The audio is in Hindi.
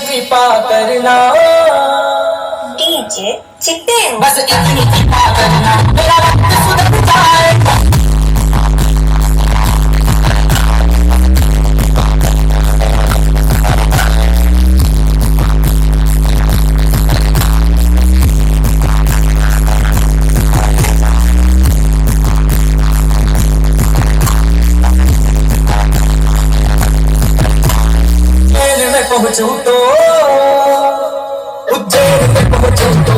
कृपा करना डीजे चिट्टे बस इतनी कृपा करना मेरा वक्त सुधर जाए पहुंचूं तो उज्जैन में पहुंचूं तो